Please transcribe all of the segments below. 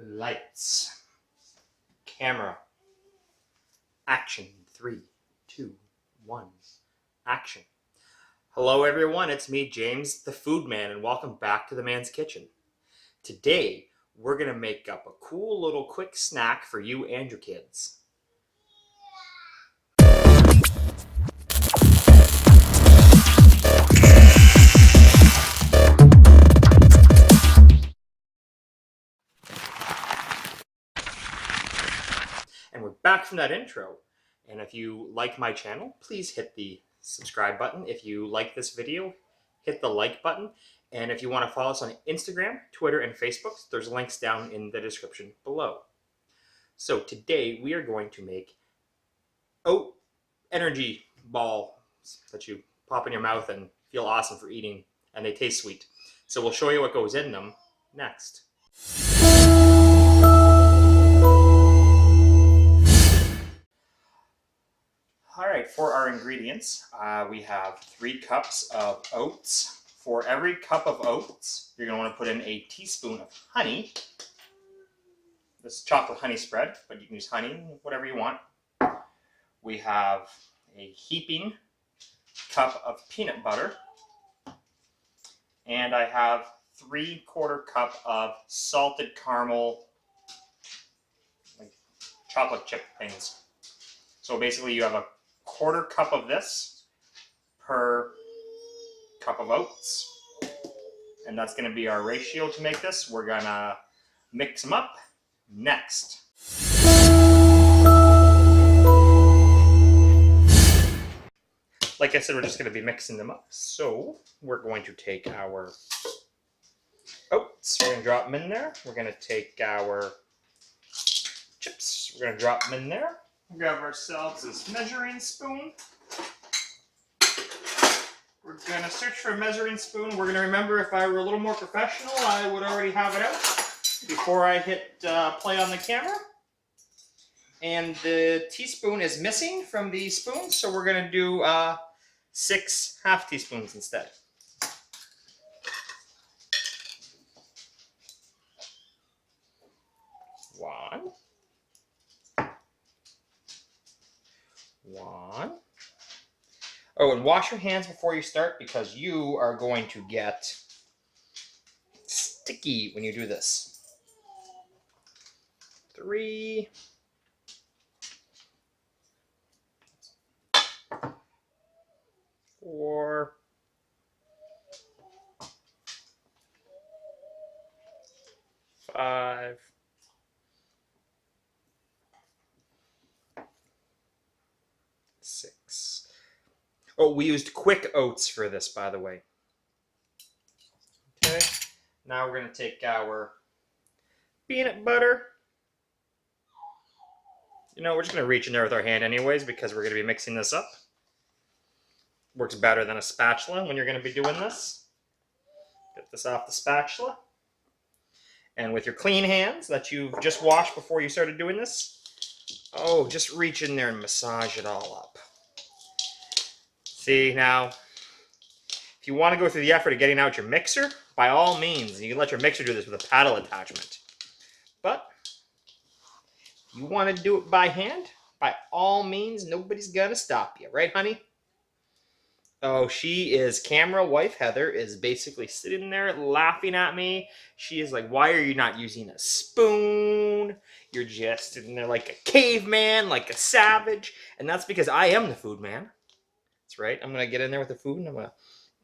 Lights, camera, action. 3, 2, 1, action. Hello everyone, it's me, James, the Food Man, and welcome back to the Man's Kitchen. Today, we're going to make up a cool little quick snack for you and your kids. And we're back from that intro. And if you like my channel, please hit the subscribe button. If you like this video, hit the like button. And if you want to follow us on Instagram, Twitter, and Facebook, there's links down in the description below. So today we are going to make oat energy balls that you pop in your mouth and feel awesome for eating, and they taste sweet. So we'll show you what goes in them next. All right, for our ingredients, we have 3 cups of oats. For every cup of oats, you're going to want to put in a teaspoon of honey. This is chocolate honey spread, but you can use honey, whatever you want. We have a heaping cup of peanut butter. And I have 3/4 cup of salted caramel, like chocolate chip things. So basically you have a 1/4 cup of this per cup of oats, and that's going to be our ratio to make this. We're going to mix them up next. Like I said, we're just going to be mixing them up. So we're going to take our oats, we're going to drop them in there. We're going to take our chips, we're going to drop them in there. Grab ourselves this measuring spoon. We're going to search for a measuring spoon. We're going to remember, if I were a little more professional, I would already have it out before I hit play on the camera. And the teaspoon is missing from the spoon, so we're going to do 6 half teaspoons instead. One. Oh, and wash your hands before you start, because you are going to get sticky when you do this. 3. 4. 5. 6. Oh, we used quick oats for this, by the way. Okay, now we're going to take our peanut butter. You know, we're just going to reach in there with our hand anyways, because we're going to be mixing this up. Works better than a spatula when you're going to be doing this. Get this off the spatula. And with your clean hands that you've just washed before you started doing this, oh, just reach in there and massage it all up. See, now, if you want to go through the effort of getting out your mixer, by all means, you can let your mixer do this with a paddle attachment. But if you want to do it by hand, by all means, nobody's going to stop you. Right, honey? Oh, she is, camera wife Heather is basically sitting there laughing at me. She is like, why are you not using a spoon? You're just sitting there like a caveman, like a savage. And that's because I am the food man. That's right. I'm going to get in there with the food and I'm going to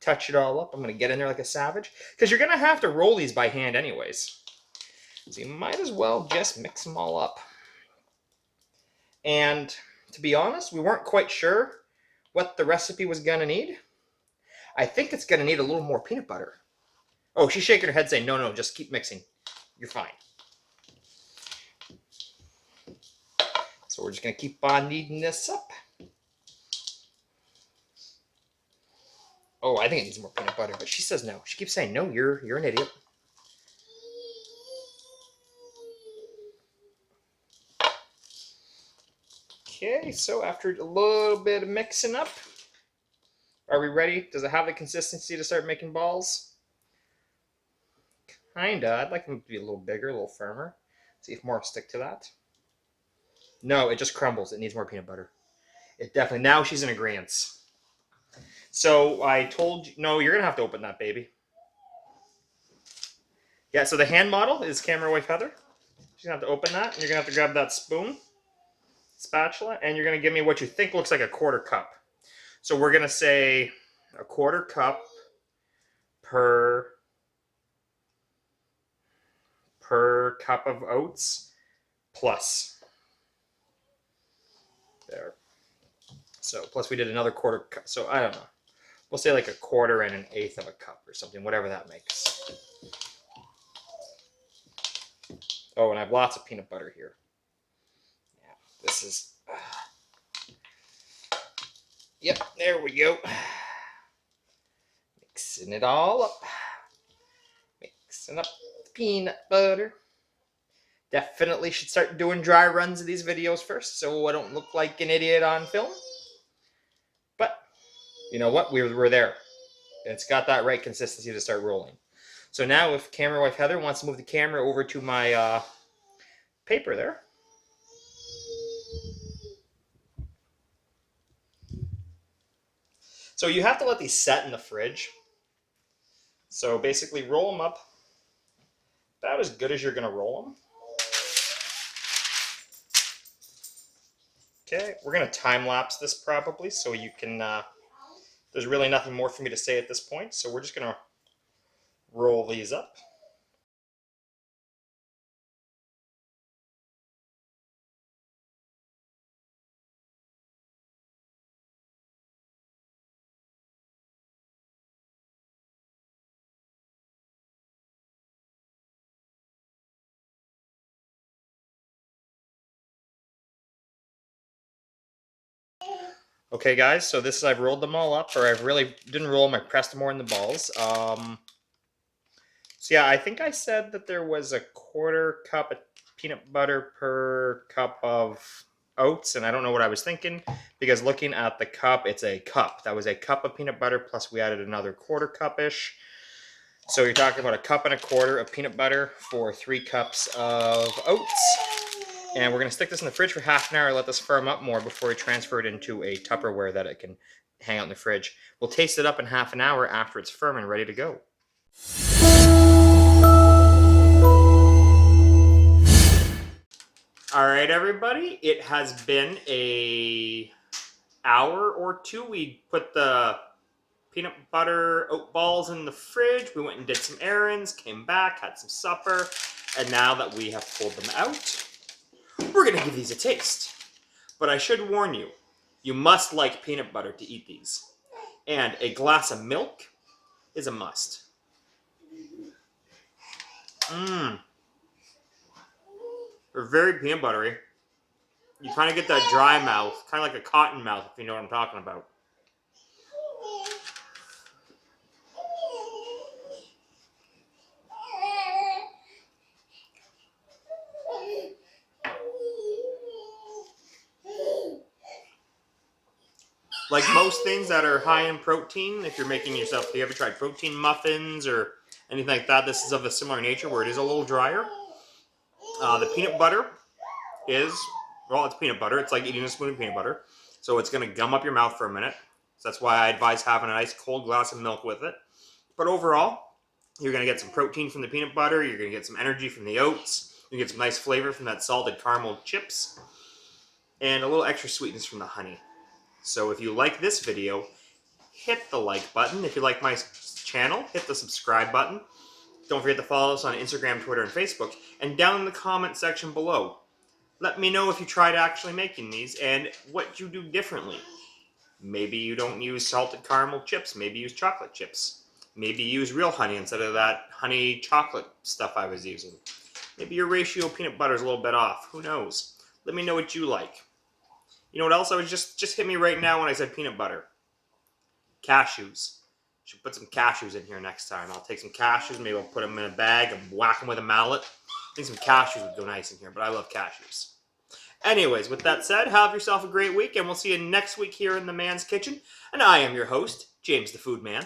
touch it all up. I'm going to get in there like a savage, because you're going to have to roll these by hand anyways. So you might as well just mix them all up. And to be honest, we weren't quite sure what the recipe was going to need. I think it's going to need a little more peanut butter. Oh, she's shaking her head saying, no, just keep mixing. You're fine. So we're just going to keep on kneading this up. Oh, I think it needs more peanut butter, but she says no. She keeps saying, no, you're an idiot. Okay, so after a little bit of mixing up, are we ready? Does it have the consistency to start making balls? Kinda. I'd like them to be a little bigger, a little firmer. See if more stick to that. No, it just crumbles. It needs more peanut butter. It definitely, now she's in agreement. So I told you, no, you're going to have to open that, baby. Yeah, so the hand model is camera wife Heather. She's going to have to open that, and you're going to have to grab that spoon, spatula, and you're going to give me what you think looks like a quarter cup. So we're going to say a quarter cup per cup of oats plus. There. So plus we did another quarter cup. So I don't know. We'll say like a quarter and an eighth of a cup or something, whatever that makes. Oh, and I have lots of peanut butter here. Yeah, this is... Yep, there we go. Mixing it all up. Mixing up the peanut butter. Definitely should start doing dry runs of these videos first so I don't look like an idiot on film. But, you know what? We're there. It's got that right consistency to start rolling. So now if camera wife Heather wants to move the camera over to my paper there. So you have to let these set in the fridge. So basically roll them up about as good as you're going to roll them. Okay, we're going to time lapse this probably so you can, there's really nothing more for me to say at this point. So we're just going to roll these up. Okay, guys, so this is, I've rolled them all up, or I've really didn't roll them, I pressed them more in the balls. So yeah, I think I said that there was a quarter cup of peanut butter per cup of oats, and I don't know what I was thinking, because looking at the cup, it's a cup. That was a cup of peanut butter, plus we added another quarter cup-ish. So you're talking about a cup and a quarter of peanut butter for 3 cups of oats. And we're going to stick this in the fridge for half an hour, let this firm up more before we transfer it into a Tupperware that it can hang out in the fridge. We'll taste it up in half an hour after it's firm and ready to go. All right, everybody, it has been an hour or two. We put the peanut butter oat balls in the fridge. We went and did some errands, came back, had some supper, and now that we have pulled them out, we're going to give these a taste. But I should warn you, you must like peanut butter to eat these. And a glass of milk is a must. Mmm. They're very peanut buttery. You kind of get that dry mouth, kind of like a cotton mouth, if you know what I'm talking about. Like most things that are high in protein, if you're making yourself, have you ever tried protein muffins or anything like that? This is of a similar nature where it is a little drier. The peanut butter is, well, it's peanut butter. It's like eating a spoon of peanut butter. So it's going to gum up your mouth for a minute. So that's why I advise having a nice cold glass of milk with it. But overall, you're going to get some protein from the peanut butter. You're going to get some energy from the oats. You get some nice flavor from that salted caramel chips. And a little extra sweetness from the honey. So if you like this video, hit the like button. If you like my channel, hit the subscribe button. Don't forget to follow us on Instagram, Twitter, and Facebook. And down in the comment section below, let me know if you tried actually making these and what you do differently. Maybe you don't use salted caramel chips. Maybe use chocolate chips. Maybe use real honey instead of that honey chocolate stuff I was using. Maybe your ratio of peanut butter is a little bit off. Who knows? Let me know what you like. You know what else? I was just hit me right now when I said peanut butter. Cashews. Should put some cashews in here next time. I'll take some cashews, maybe I'll put them in a bag and whack them with a mallet. I think some cashews would go nice in here, but I love cashews. Anyways, with that said, have yourself a great week, and we'll see you next week here in the Man's Kitchen. And I am your host, James the Food Man.